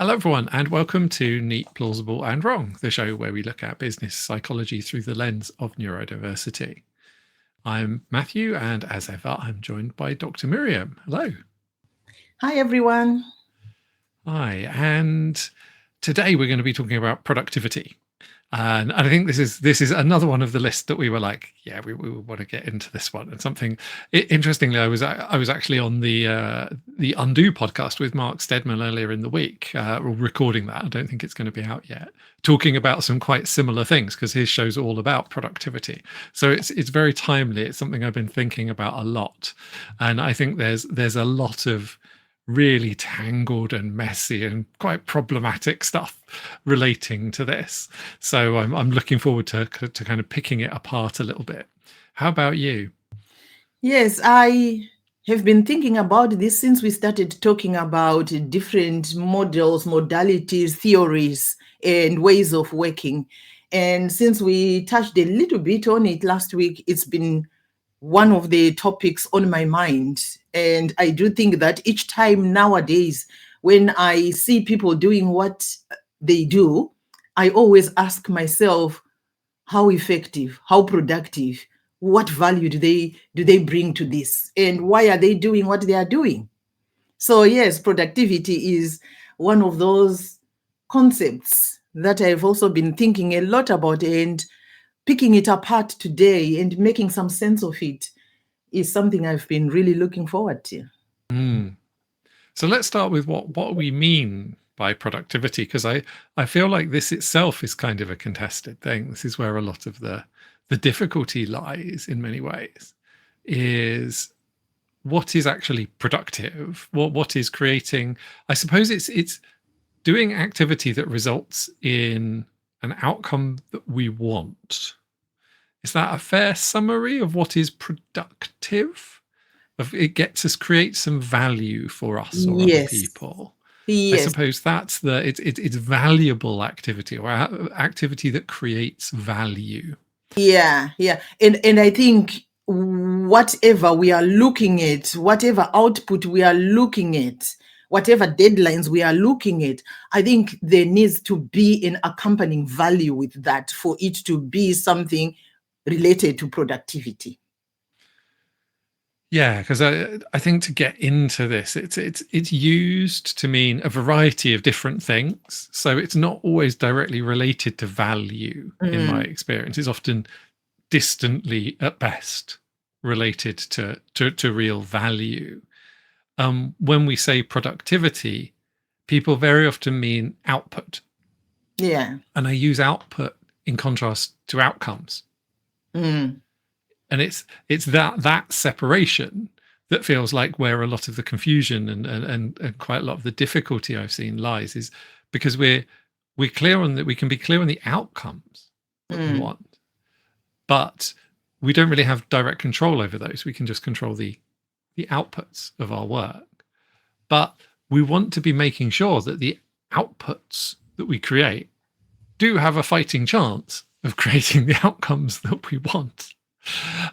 Hello, everyone, and welcome to Neat, Plausible and Wrong, the show where we look at business psychology through the lens of neurodiversity. I'm Matthew, and as ever, I'm joined by Dr. Miriam. Hello. Hi, everyone. Hi, and today we're going to be talking about productivity. And I think this is another one of the list that we were like, yeah, we want to get into this one. And something interestingly, I was actually on the Undo podcast with Mark Steadman earlier in the week, recording that. I don't think it's going to be out yet, talking about some quite similar things because his show's all about productivity. So it's very timely. It's something I've been thinking about a lot, and I think there's a lot of really tangled and messy and quite problematic stuff relating to this. So I'm looking forward to kind of picking it apart a little bit. How about you? Yes, I have been thinking about this since we started talking about different models, modalities, theories, and ways of working. And since we touched a little bit on it last week, it's been one of the topics on my mind. And I do think that each time nowadays, when I see people doing what they do, I always ask myself, how effective, how productive, what value do they bring to this? And why are they doing what they are doing? So yes, productivity is one of those concepts that I've also been thinking a lot about, and picking it apart today and making some sense of it is something I've been really looking forward to. So let's start with what we mean by productivity, because I feel like this itself is kind of a contested thing. This is where a lot of the difficulty lies in many ways, is what is actually productive, what is creating. I suppose it's doing activity that results in an outcome that we want. Is that a fair summary of what is productive? It gets us, create some value for us or other people. Yes. I suppose that's it's valuable activity, or activity that creates value. Yeah. And I think whatever we are looking at, whatever output we are looking at, whatever deadlines we are looking at, I think there needs to be an accompanying value with that for it to be something related to productivity. Yeah, because I think to get into this, it's used to mean a variety of different things. So it's not always directly related to value in my experience. It's often distantly, at best, related to real value. When we say productivity, people very often mean output. Yeah. And I use output in contrast to outcomes. And it's that separation that feels like where a lot of the confusion and quite a lot of the difficulty I've seen lies, is because we're clear on that. We can be clear on the outcomes that we want, but we don't really have direct control over those. We can just control the outputs of our work. But we want to be making sure that the outputs that we create do have a fighting chance of creating the outcomes that we want.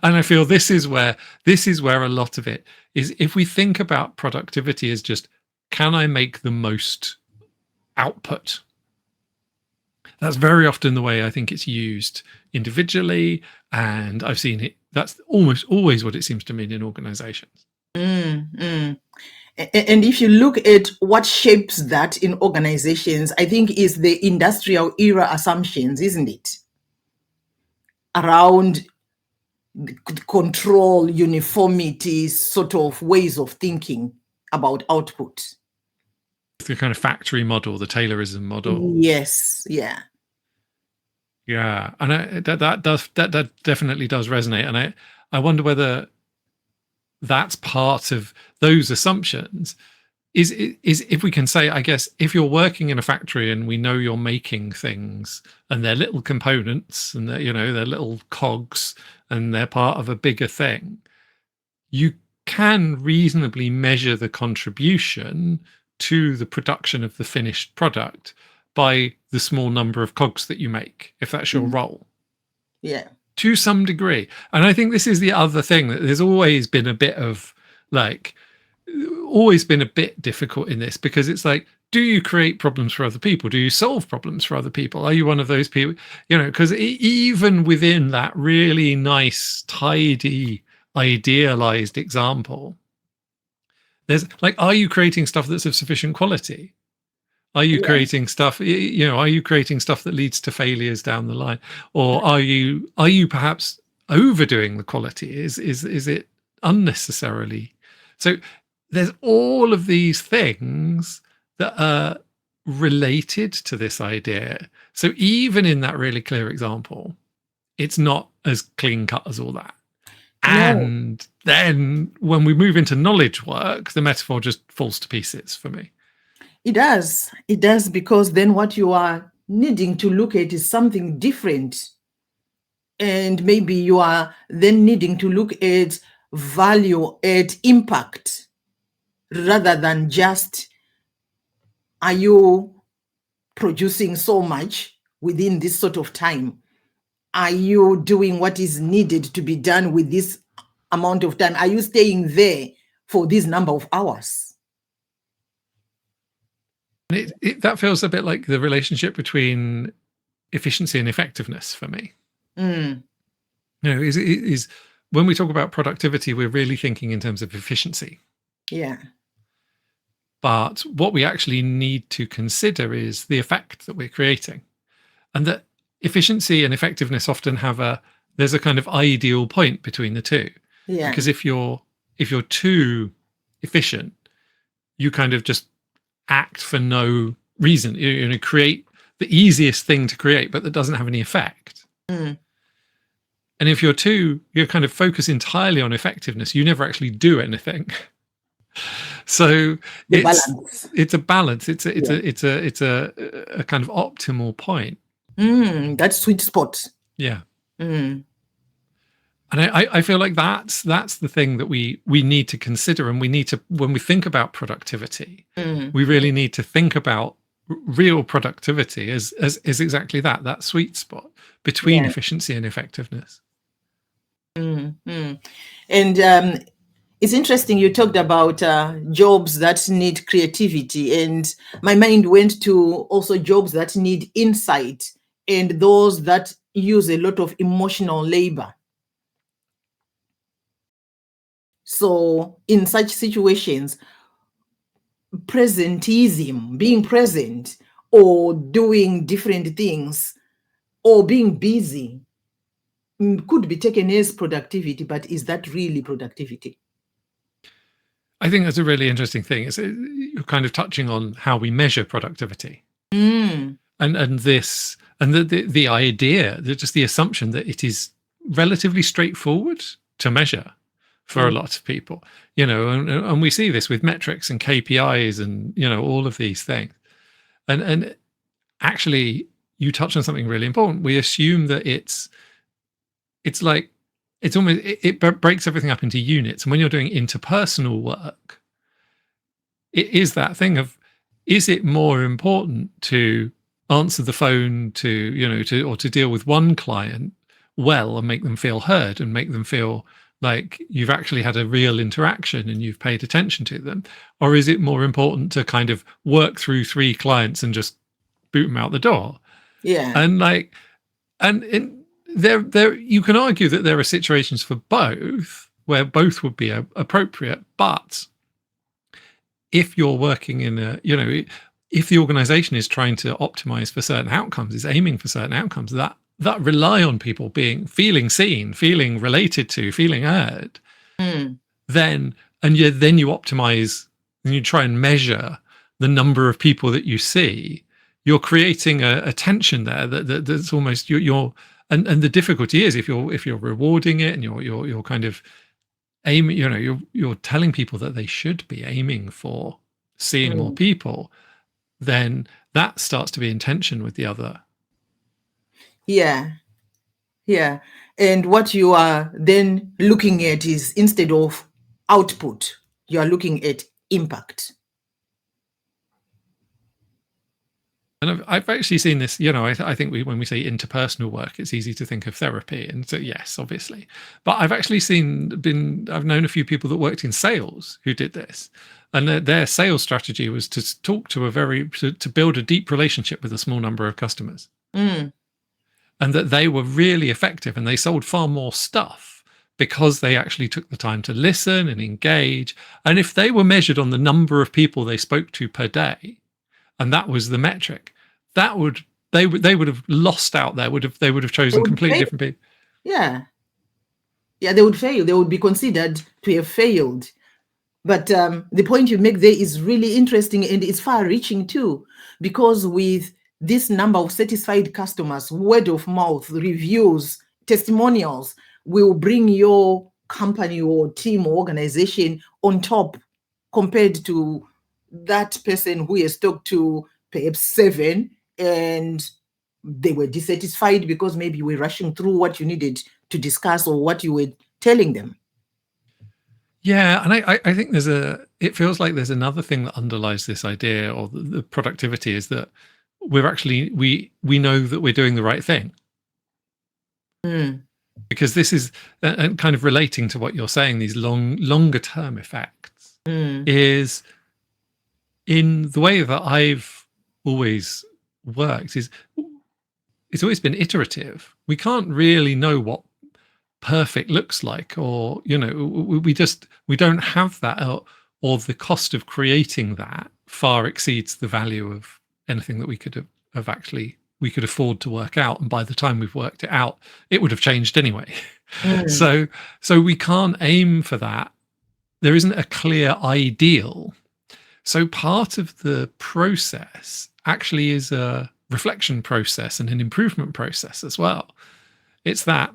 And I feel this is where a lot of it is. If we think about productivity as just, can I make the most output? That's very often the way I think it's used individually, and I've seen it. That's almost always what it seems to mean in organizations. And if you look at what shapes that in organizations, I think is the industrial era assumptions, isn't it? Around control, uniformity, sort of ways of thinking about output. The kind of factory model, the Taylorism model. Yes. Yeah. And that definitely does resonate. And I wonder whether that's part of those assumptions. Is if we can say, I guess, if you're working in a factory and we know you're making things and they're little components and they're little cogs and they're part of a bigger thing, you can reasonably measure the contribution to the production of the finished product by the small number of cogs that you make, if that's your role. Yeah. To some degree. And I think this is the other thing, that there's always been a bit of always been a bit difficult in this, because it's like, do you create problems for other people? Do you solve problems for other people? Are you one of those people, because even within that really nice, tidy, idealized example, there's like, are you creating stuff that's of sufficient quality? Are you creating stuff, are you creating stuff that leads to failures down the line? Or are you perhaps overdoing the quality? Is it unnecessarily? So there's all of these things that are related to this idea. So even in that really clear example, it's not as clean cut as all that. No. And then when we move into knowledge work, the metaphor just falls to pieces for me. It does, because then what you are needing to look at is something different. And maybe you are then needing to look at value, at impact, rather than just, are you producing so much within this sort of time? Are you doing what is needed to be done with this amount of time? Are you staying there for this number of hours? That feels a bit like the relationship between efficiency and effectiveness for me. Is when we talk about productivity, we're really thinking in terms of efficiency. Yeah. But what we actually need to consider is the effect that we're creating, and that efficiency and effectiveness often there's a kind of ideal point between the two. Yeah. Because if you're too efficient, you kind of just act for no reason. You create the easiest thing to create, but that doesn't have any effect. And if you're kind of focused entirely on effectiveness, you never actually do anything. So it's a balance. It's a kind of optimal point. That sweet spot. Yeah. And I feel like that's the thing that we need to consider, and we need to, when we think about productivity, we really need to think about real productivity as exactly that sweet spot between efficiency and effectiveness. And it's interesting, you talked about jobs that need creativity, and my mind went to also jobs that need insight and those that use a lot of emotional labor. So in such situations, presentism, being present or doing different things or being busy could be taken as productivity, but is that really productivity? I think that's a really interesting thing. You're kind of touching on how we measure productivity, and the idea, just the assumption that it is relatively straightforward to measure for a lot of people, and we see this with metrics and KPIs and all of these things, and actually you touch on something really important. We assume that it's like, it's almost, it breaks everything up into units. And when you're doing interpersonal work, it is that thing of, is it more important to answer the phone or to deal with one client well and make them feel heard and make them feel like you've actually had a real interaction and you've paid attention to them? Or is it more important to kind of work through 3 clients and just boot them out the door? Yeah. And there you can argue that there are situations for both where both would be appropriate, but if you're working in if the organization is trying to optimize for certain outcomes, is aiming for certain outcomes that rely on people feeling seen, feeling related to, feeling heard, then you optimize and you try and measure the number of people that you see, you're creating a tension there that's almost you're and the difficulty is if you're rewarding it and you're kind of aiming, you're telling people that they should be aiming for seeing more people, then that starts to be in tension with the other. Yeah. And what you are then looking at is, instead of output, you are looking at impact. And I've actually seen this, I think when we say interpersonal work, it's easy to think of therapy. And so, yes, obviously. But I've actually I've known a few people that worked in sales who did this. And their sales strategy was to talk to build a deep relationship with a small number of customers. Mm. And that they were really effective and they sold far more stuff because they actually took the time to listen and engage. And if they were measured on the number of people they spoke to per day, and that was the metric, they would have lost out there. They would have chosen completely different people. Yeah, they would fail. They would be considered to have failed. But the point you make there is really interesting, and it's far-reaching too, because with this number of satisfied customers, word of mouth, reviews, testimonials will bring your company or team or organization on top compared to that person who has talked to perhaps 7 and they were dissatisfied because maybe you were rushing through what you needed to discuss or what you were telling them. Yeah, and I think it feels like there's another thing that underlies this idea, or the productivity, is that we know that we're doing the right thing. Mm. Because this is, and kind of relating to what you're saying, these longer term effects, is in the way that I've always worked, is it's always been iterative. We can't really know what perfect looks like, or we don't have that, or the cost of creating that far exceeds the value of anything that we could afford to work out, and by the time we've worked it out, it would have changed anyway. So we can't aim for that. There isn't a clear ideal. So part of the process actually is a reflection process and an improvement process as well. Is that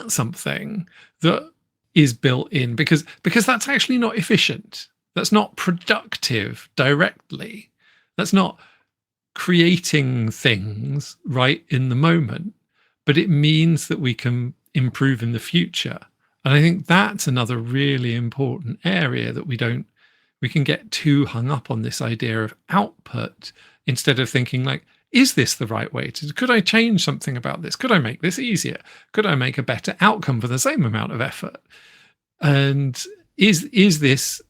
something that is built in? Because that's actually not efficient. That's not productive directly. That's not creating things right in the moment, but it means that we can improve in the future. And I think that's another really important area that we can get too hung up on, this idea of output, instead of thinking like, is this the right way could I change something about this? Could I make this easier? Could I make a better outcome for the same amount of effort? And is this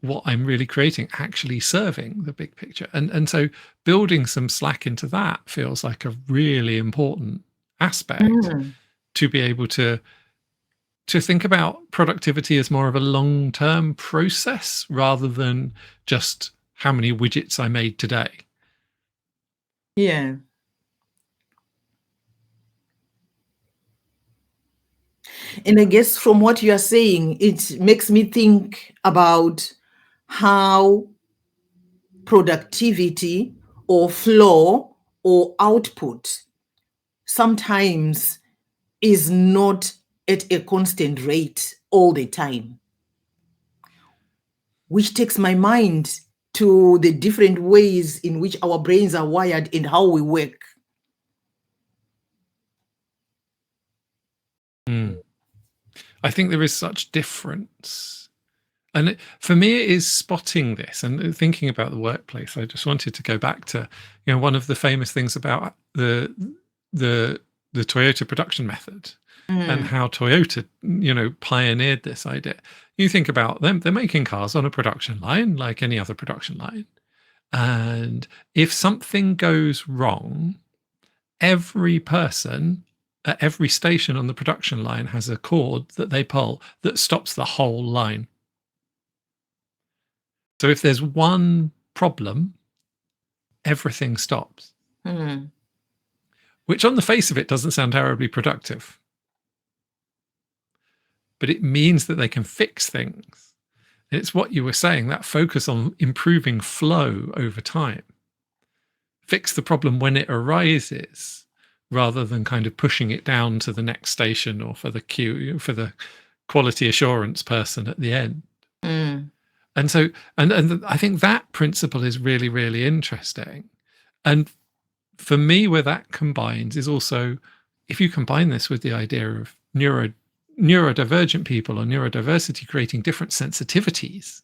what I'm really creating actually serving the big picture? And so building some slack into that feels like a really important aspect to be able to think about productivity as more of a long-term process rather than just how many widgets I made today. Yeah. And I guess from what you are saying, it makes me think about how productivity or flow or output sometimes is not at a constant rate all the time, which takes my mind to the different ways in which our brains are wired and how we work. I think there is such difference. And for me, it is spotting this and thinking about the workplace. I just wanted to go back to, one of the famous things about the Toyota production method and how Toyota, pioneered this idea. You think about them, they're making cars on a production line like any other production line. And if something goes wrong, every person at every station on the production line has a cord that they pull that stops the whole line. So if there's one problem, everything stops. Which on the face of it doesn't sound terribly productive. But it means that they can fix things. And it's what you were saying, that focus on improving flow over time. Fix the problem when it arises, rather than kind of pushing it down to the next station or for the queue, for the quality assurance person at the end. And so, and I think that principle is really, really interesting. And for me, where that combines is also, if you combine this with the idea of neurodivergent people or neurodiversity creating different sensitivities,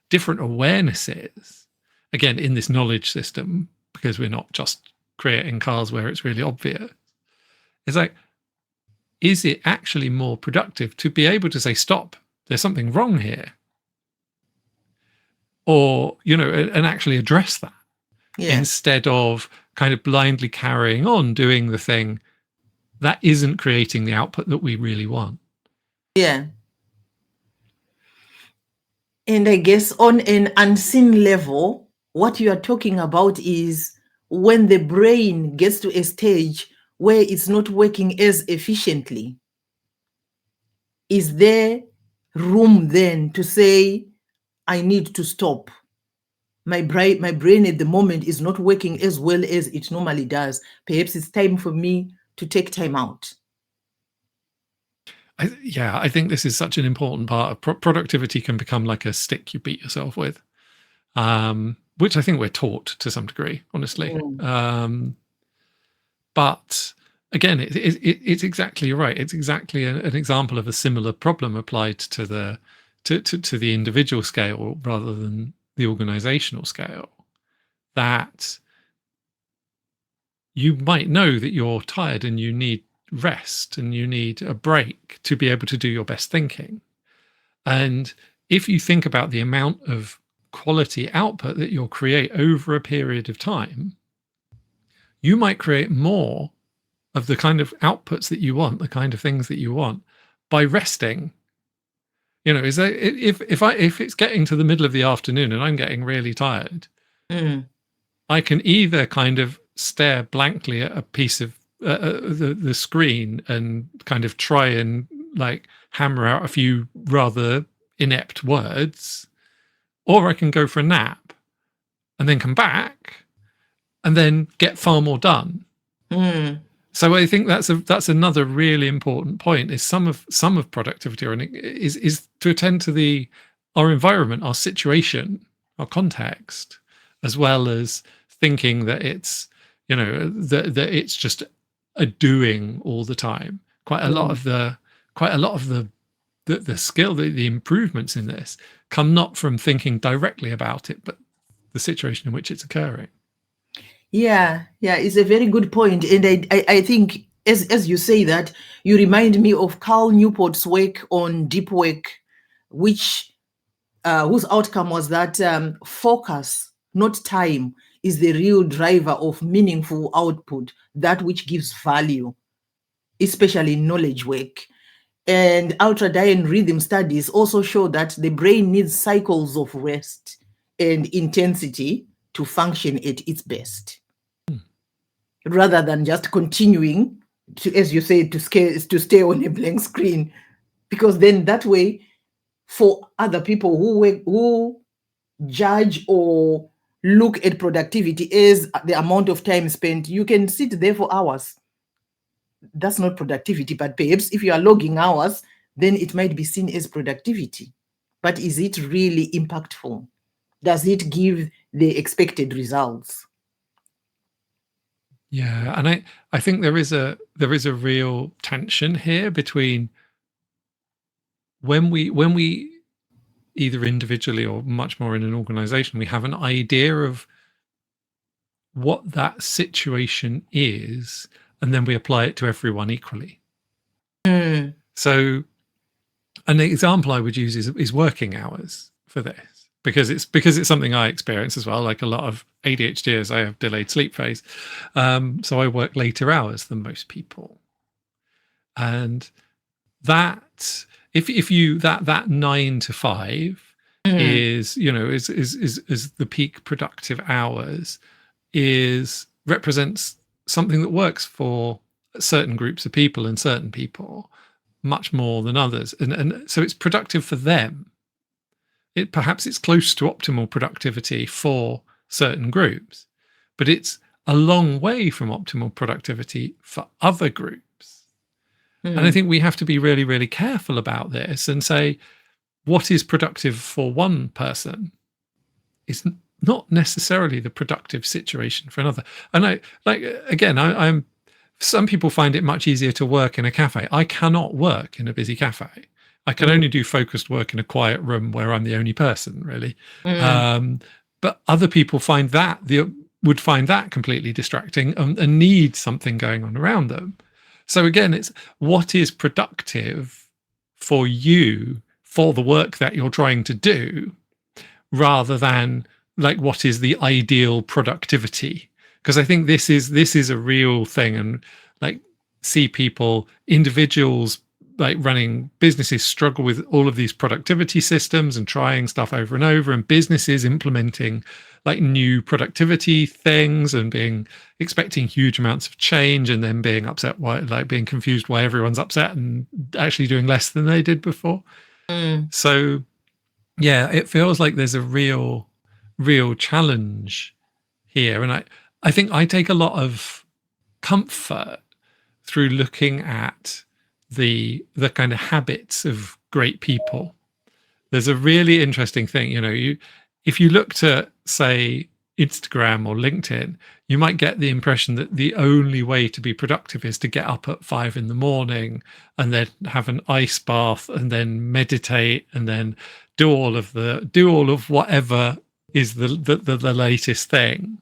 different awarenesses, again, in this knowledge system, because we're not just creating cars where it's really obvious, it's like, is it actually more productive to be able to say, stop, there's something wrong here? Or, and actually address that instead of kind of blindly carrying on doing the thing that isn't creating the output that we really want. Yeah. And I guess on an unseen level, what you are talking about is when the brain gets to a stage where it's not working as efficiently. Is there room then to say, I need to stop? My brain at the moment is not working as well as it normally does. Perhaps it's time for me to take time out. I think this is such an important part of productivity. Can become like a stick you beat yourself with, which I think we're taught to some degree, honestly. But again, it's exactly right. It's exactly an example of a similar problem applied to the individual scale rather than the organizational scale. That you might know that you're tired and you need rest and you need a break to be able to do your best thinking. And if you think about the amount of quality output that you'll create over a period of time, you might create more of the kind of outputs that you want, the kind of things that you want, by resting. Is that if it's getting to the middle of the afternoon and I'm getting really tired, I can either kind of stare blankly at a piece of the screen and kind of try and like hammer out a few rather inept words, or I can go for a nap and then come back and then get far more done. So I think that's another really important point. Is some of productivity is to attend to our environment, our situation, our context, as well as thinking that it's that it's just a doing all the time. Quite a lot of the skill, the improvements in this come not from thinking directly about it, but the situation in which it's occurring. Yeah, it's a very good point. And I think as you say that, you remind me of Cal Newport's work on deep work, whose outcome was that focus, not time, is the real driver of meaningful output, that which gives value, especially in knowledge work. And ultradian rhythm studies also show that the brain needs cycles of rest and intensity to function at its best, rather than just continuing to, as you say, to stay on a blank screen. Because then that way, for other people who judge or look at productivity as the amount of time spent, you can sit there for hours. That's not productivity, but perhaps if you are logging hours, then it might be seen as productivity. But is it really impactful? Does it give the expected results? Yeah, and I think there is a real tension here between when we either individually or much more in an organization, we have an idea of what that situation is, and then we apply it to everyone equally. So an example I would use is working hours for this, because it's something I experience as well. Like a lot of ADHDers, I have delayed sleep phase, so I work later hours than most people, and that if you that 9 to 5 is the peak productive hours, represents something that works for certain groups of people and certain people much more than others, and so it's productive for them. Perhaps it's close to optimal productivity for certain groups, but it's a long way from optimal productivity for other groups. And I think we have to be really, really careful about this and say, what is productive for one person is not necessarily the productive situation for another. And I'm some people find it much easier to work in a cafe. I cannot work in a busy cafe. I can only do focused work in a quiet room where I'm the only person, really. but other people would find that completely distracting and need something going on around them. So again, it's what is productive for you for the work that you're trying to do, rather than like what is the ideal productivity. Because I think this is a real thing, and like see people, individuals like running businesses struggle with all of these productivity systems and trying stuff over and over, and businesses implementing like new productivity things and expecting huge amounts of change, and then being upset being confused why everyone's upset and actually doing less than they did before. So yeah, it feels like there's a real challenge here. And I think I take a lot of comfort through looking at the kind of habits of great people. There's a really interesting thing, if you looked at, say, Instagram or LinkedIn, you might get the impression that the only way to be productive is to get up at 5 a.m. and then have an ice bath and then meditate and then do all of whatever is the latest thing.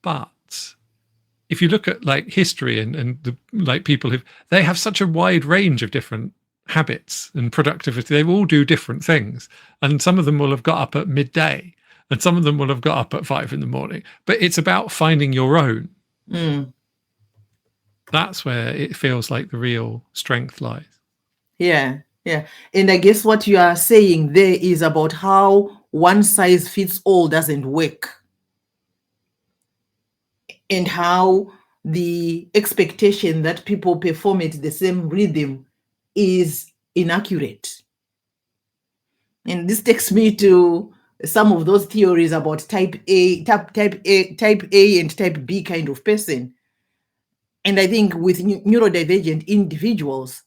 But if you look at like history and the like people they have such a wide range of different habits and productivity. They all do different things, and some of them will have got up at midday and some of them will have got up at 5 a.m. But it's about finding your own. That's where it feels like the real strength lies. Yeah. And I guess what you are saying there is about how one size fits all doesn't work, and how the expectation that people perform at the same rhythm is inaccurate. And this takes me to some of those theories about type A and type B kind of person. And I think with neurodivergent individuals,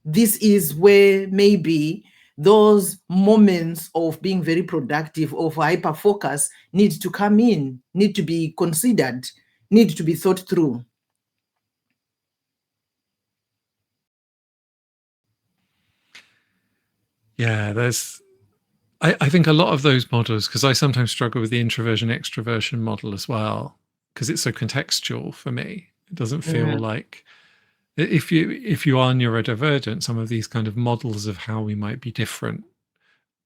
this is where maybe those moments of being very productive, of hyper focus, need to come in, need to be considered, need to be thought through. Yeah, I think a lot of those models, because I sometimes struggle with the introversion extroversion model as well, because it's so contextual for me. It doesn't feel like if you are neurodivergent, some of these kind of models of how we might be different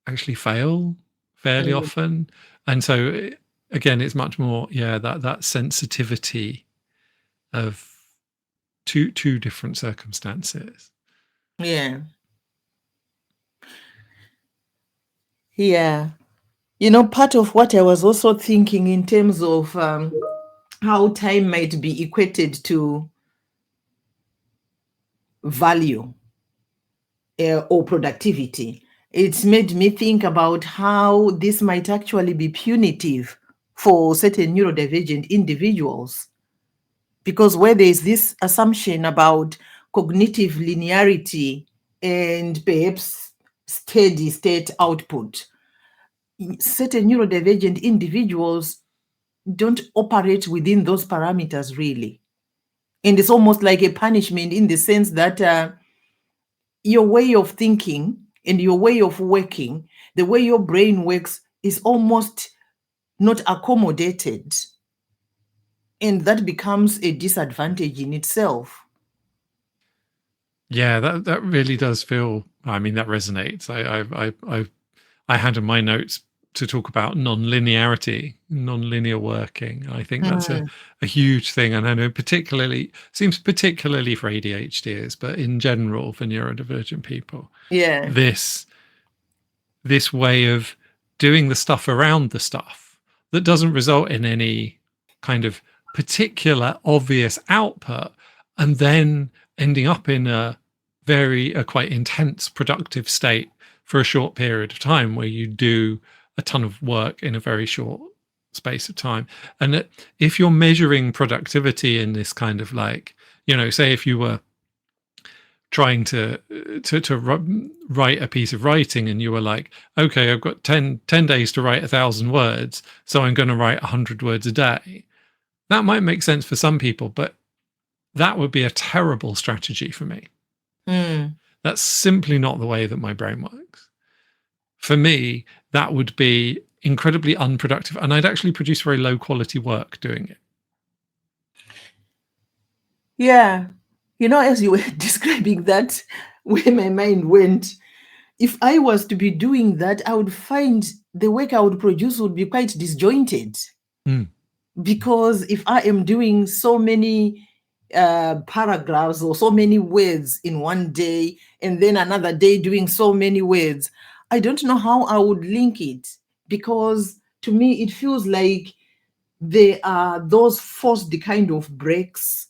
actually fail fairly often. And so again, it's much more that sensitivity of two different circumstances. Part of what I was also thinking in terms of how time might be equated to value or productivity, it's made me think about how this might actually be punitive for certain neurodivergent individuals, because where there is this assumption about cognitive linearity and perhaps steady state output, certain neurodivergent individuals don't operate within those parameters really. And it's almost like a punishment in the sense that your way of thinking and your way of working, the way your brain works, is almost not accommodated. And that becomes a disadvantage in itself. Yeah, that really does feel, I mean, that resonates. I had in my notes to talk about non-linearity, non-linear working. I think that's a huge thing. And I know seems particularly for ADHDers, but in general for neurodivergent people. Yeah. This way of doing the stuff around the stuff that doesn't result in any kind of particular obvious output, and then ending up in a quite intense productive state for a short period of time where you do a ton of work in a very short space of time. And if you're measuring productivity in this kind of like, say if you were trying to write a piece of writing and you were like, okay, I've got 10 days to write 1,000 words, so I'm going to write 100 words a day. That might make sense for some people, but that would be a terrible strategy for me. That's simply not the way that my brain works. for me, that would be incredibly unproductive, and I'd actually produce very low quality work doing it. Yeah. As you were describing that, where my mind went, if I was to be doing that, I would find the work I would produce would be quite disjointed. Because if I am doing so many paragraphs or so many words in one day, and then another day doing so many words, I don't know how I would link it, because to me it feels like there are those forced kind of breaks,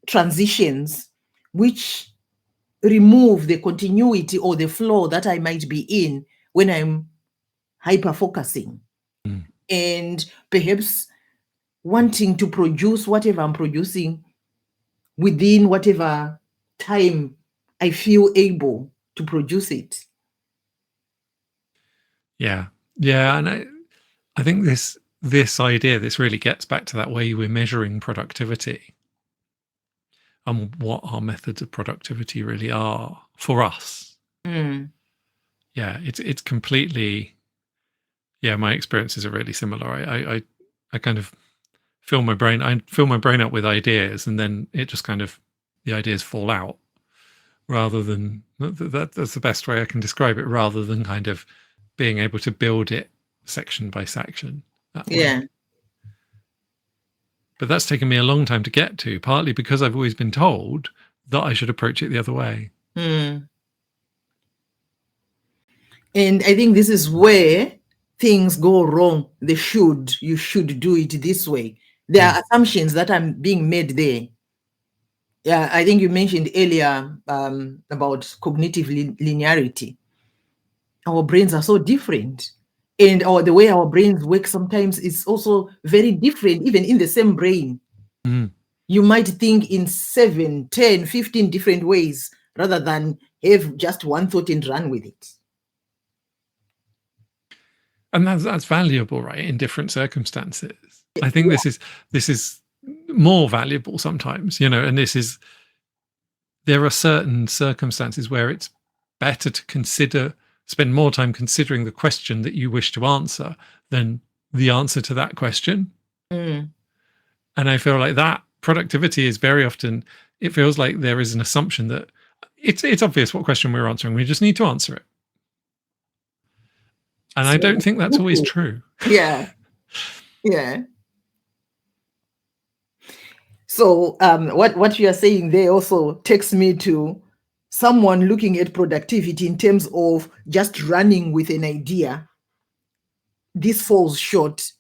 transitions, which remove the continuity or the flow that I might be in when I'm hyper focusing. And perhaps wanting to produce whatever I'm producing within whatever time I feel able to produce it. Yeah. And I think this idea, this really gets back to that way we're measuring productivity and what our methods of productivity really are for us. Yeah, it's completely. Yeah, my experiences are really similar. I kind of fill my brain up with ideas, and then it just kind of, the ideas fall out, rather than that's the best way I can describe it, rather than kind of being able to build it section by section. Yeah. But that's taken me a long time to get to, partly because I've always been told that I should approach it the other way. And I think this is where things go wrong. You should do it this way. There are assumptions that are being made there. Yeah, I think you mentioned earlier about cognitive linearity. Our brains are so different, and the way our brains work sometimes is also very different, even in the same brain. You might think in 7, 10, 15 different ways, rather than have just one thought and run with it. And that's valuable, right? In different circumstances. I think this is more valuable sometimes, and there are certain circumstances where it's better to spend more time considering the question that you wish to answer than the answer to that question. And I feel like that productivity is very often, it feels like there is an assumption that it's obvious what question we're answering. We just need to answer it. And I don't think that's always true. Yeah. So what you are saying there also takes me to someone looking at productivity in terms of just running with an idea. This falls short,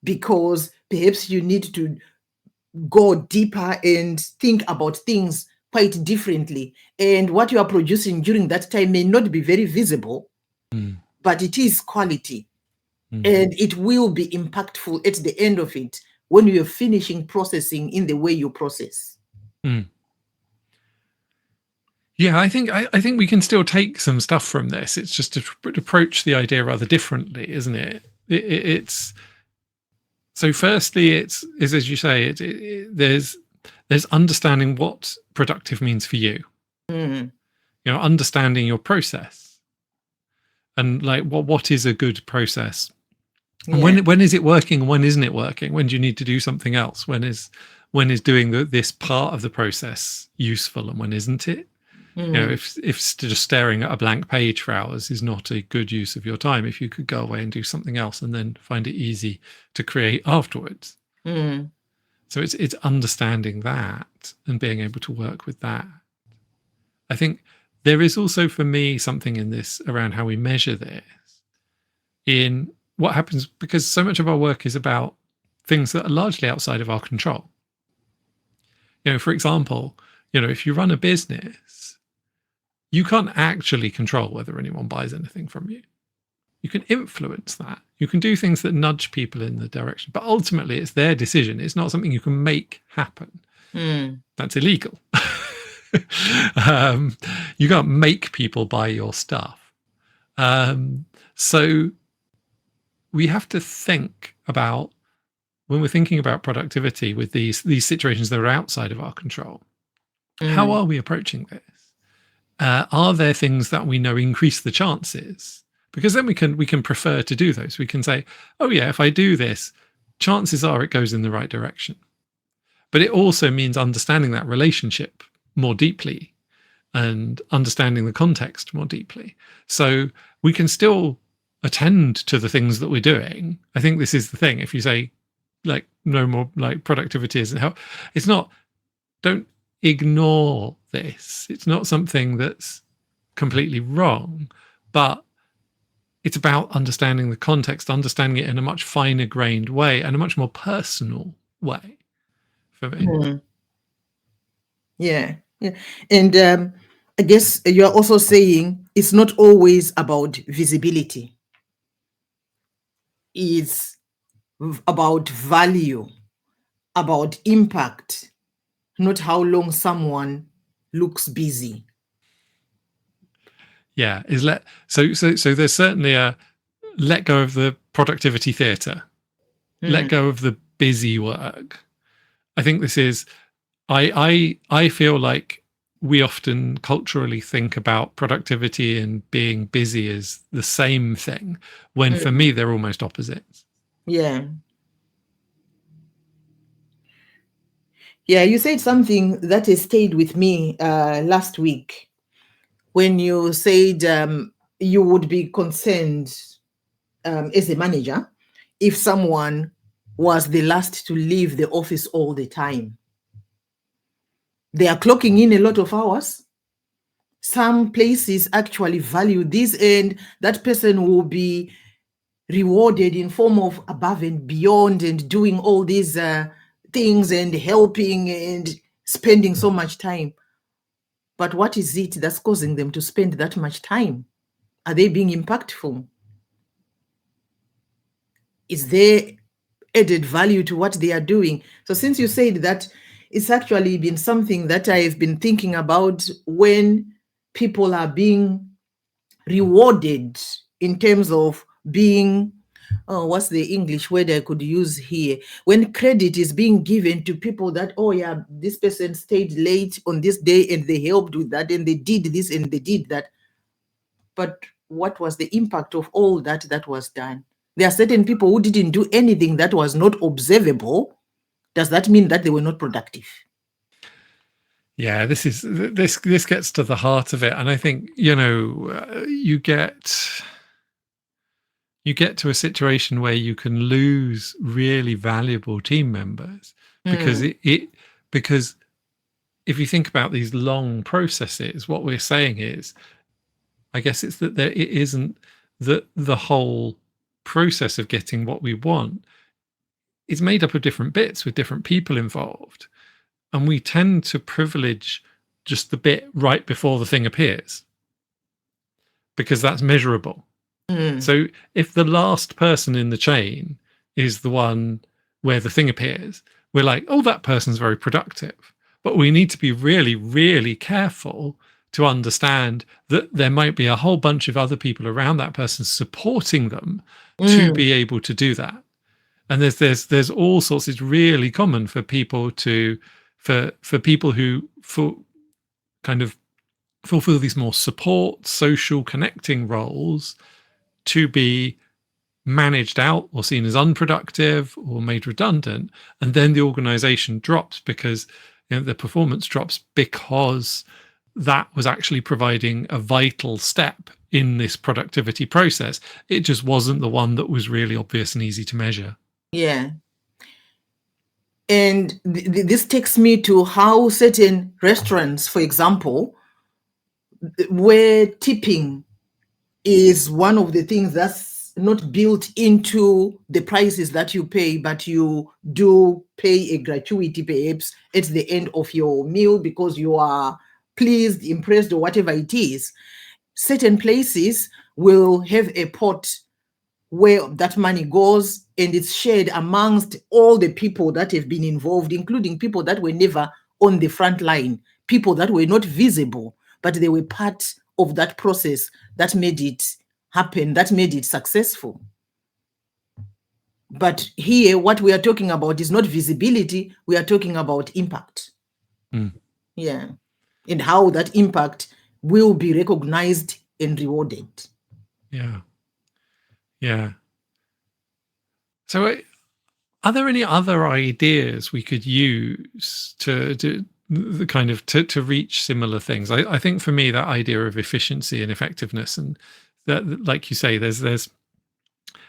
because perhaps you need to go deeper and think about things quite differently. And what you are producing during that time may not be very visible, but it is quality. And it will be impactful at the end of it, when you're finishing processing in the way you process. Yeah, I think we can still take some stuff from this. It's just to approach the idea rather differently, isn't it? It's so. Firstly, it's as you say. There's understanding what productive means for you. Understanding your process, and like what is a good process. And when is it working? When isn't it working? When do you need to do something else? When is doing this part of the process useful, and when isn't it? If just staring at a blank page for hours is not a good use of your time, if you could go away and do something else and then find it easy to create afterwards. So it's understanding that and being able to work with that. I think there is also, for me, something in this around how we measure this, in what happens, because so much of our work is about things that are largely outside of our control. For example, if you run a business, you can't actually control whether anyone buys anything from you. You can influence that. You can do things that nudge people in the direction, but ultimately it's their decision. It's not something you can make happen. That's illegal. You can't make people buy your stuff. So we have to think about, when we're thinking about productivity with these situations that are outside of our control, how are we approaching this? Are there things that we know increase the chances because then we can prefer to do those. We can say, oh yeah, if I do this, chances are it goes in the right direction. But it also means understanding that relationship more deeply and understanding the context more deeply. So we can still attend to the things that we're doing. I think this is the thing. If you say, like, no more, like, productivity isn't help, it's not, don't ignore this. It's not something that's completely wrong, but it's about understanding the context, understanding it in a much finer grained way and a much more personal way for me. Yeah. And I guess you're also saying it's not always about visibility. It's about value, about impact, not how long someone looks busy. Yeah, so there's certainly a let go of the productivity theatre, let go of the busy work. I think this is, I feel like we often culturally think about productivity and being busy as the same thing, when for me they're almost opposites. Yeah. Yeah, you said something that has stayed with me last week when you said you would be concerned as a manager if someone was the last to leave the office all the time. They are clocking in a lot of hours. Some places actually value this, and that person will be rewarded in form of above and beyond and doing all these things and helping and spending so much time. But what is it that's causing them to spend that much time? Are they being impactful? Is there added value to what they are doing? So since you said that, it's actually been something that I've been thinking about when people are being rewarded in terms of being, what's the English word I could use here? When credit is being given to people that, oh yeah, this person stayed late on this day and they helped with that and they did this and they did that. But what was the impact of all that was done? There are certain people who didn't do anything that was not observable. Does that mean that they were not productive? Yeah, this gets to the heart of it, and I think, you get to a situation where you can lose really valuable team members because because if you think about these long processes, what we're saying is, I guess it's that it isn't that the whole process of getting what we want is made up of different bits with different people involved. And we tend to privilege just the bit right before the thing appears because that's measurable. So if the last person in the chain is the one where the thing appears, we're like, oh, that person's very productive. But we need to be really, really careful to understand that there might be a whole bunch of other people around that person supporting them to be able to do that. And there's all sorts. It's really common for people to for people who kind of fulfill these more support, social, connecting roles to be managed out or seen as unproductive or made redundant, and then the organization drops because the performance drops because that was actually providing a vital step in this productivity process. It just wasn't the one that was really obvious and easy to measure. Yeah. And this takes me to how certain restaurants, for example, where tipping is one of the things that's not built into the prices that you pay, but you do pay a gratuity perhaps at the end of your meal because you are pleased, impressed, or whatever it is. Certain places will have a pot where that money goes and it's shared amongst all the people that have been involved, including people that were never on the front line, people that were not visible, but they were part of that process that made it happen, that made it successful. But here, what we are talking about is not visibility, we are talking about impact. Yeah. And how that impact will be recognized and rewarded. Yeah. Yeah. So are there any other ideas we could use to do the kind of to reach similar things? I think for me that idea of efficiency and effectiveness, and that, like you say, there's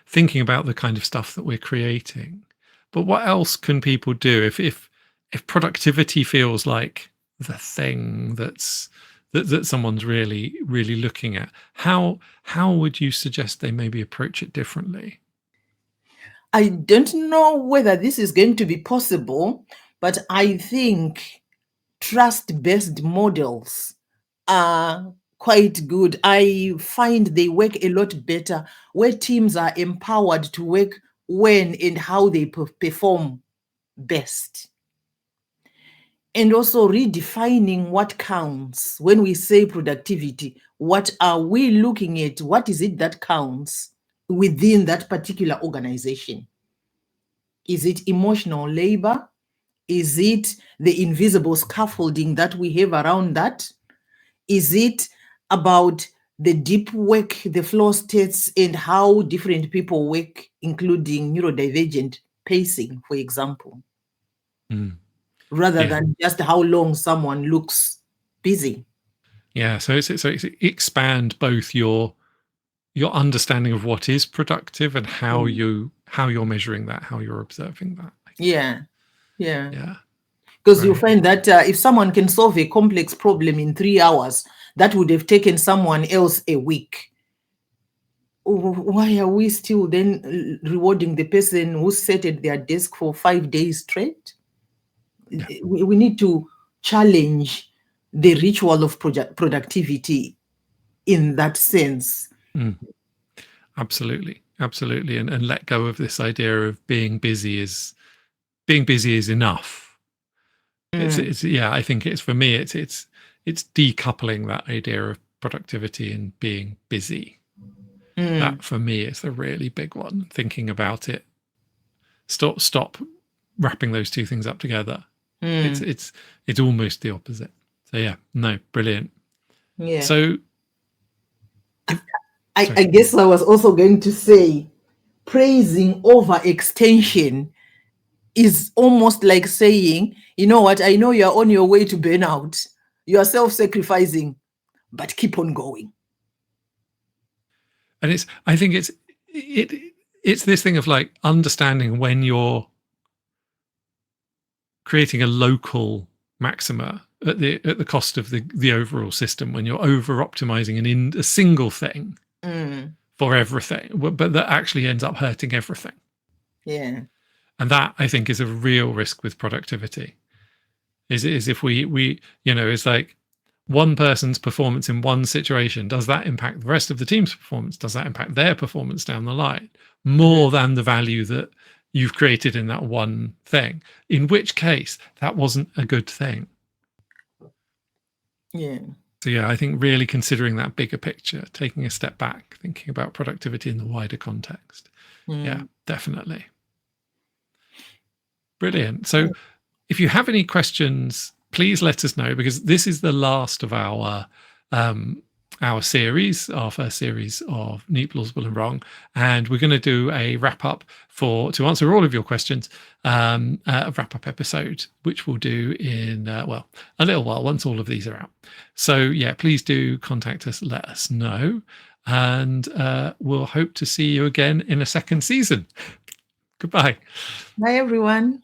thinking about the kind of stuff that we're creating. But what else can people do if productivity feels like the thing that someone's really looking at? How would you suggest they maybe approach it differently? I don't know whether this is going to be possible, but I think trust-based models are quite good. I find they work a lot better where teams are empowered to work when and how they perform best. And also redefining what counts. When we say productivity, what are we looking at? What is it that counts within that particular organization? Is it emotional labor? Is it the invisible scaffolding that we have around that? Is it about the deep work, the flow states, and how different people work, including neurodivergent pacing, for example, rather than just how long someone looks busy? Yeah, so it's expand both your understanding of what is productive and how you're measuring that, how you're observing that. Yeah. Right. Because you find that if someone can solve a complex problem in 3 hours, that would have taken someone else a week. Why are we still then rewarding the person who sat at their desk for 5 days straight? Yeah. We need to challenge the ritual of productivity in that sense. Absolutely. And let go of this idea of being busy is enough. It's I think it's, for me, it's decoupling that idea of productivity and being busy. That for me is a really big one. Thinking about it, stop wrapping those two things up together. It's almost the opposite. So yeah, no, brilliant. Yeah. So I guess I was also going to say, praising overextension is almost like saying, you know what, I know you're on your way to burnout. You're self-sacrificing, but keep on going. And I think it's this thing of like understanding when you're creating a local maxima at the cost of the overall system, when you're over optimizing in a single thing for everything, but that actually ends up hurting everything. Yeah. And that, I think, is a real risk with productivity. Is if we it's like one person's performance in one situation, does that impact the rest of the team's performance? Does that impact their performance down the line more than the value that you've created in that one thing? In which case, that wasn't a good thing. Yeah. So yeah, I think really considering that bigger picture, taking a step back, thinking about productivity in the wider context. Yeah, definitely. Brilliant. So if you have any questions, please let us know, because this is the last of our series, our first series of Neat, Plausible and Wrong, and we're going to do a wrap up to answer all of your questions, a wrap up episode, which we'll do in a little while once all of these are out. So yeah, please do contact us, let us know, and we'll hope to see you again in a second season. Goodbye. Bye, everyone.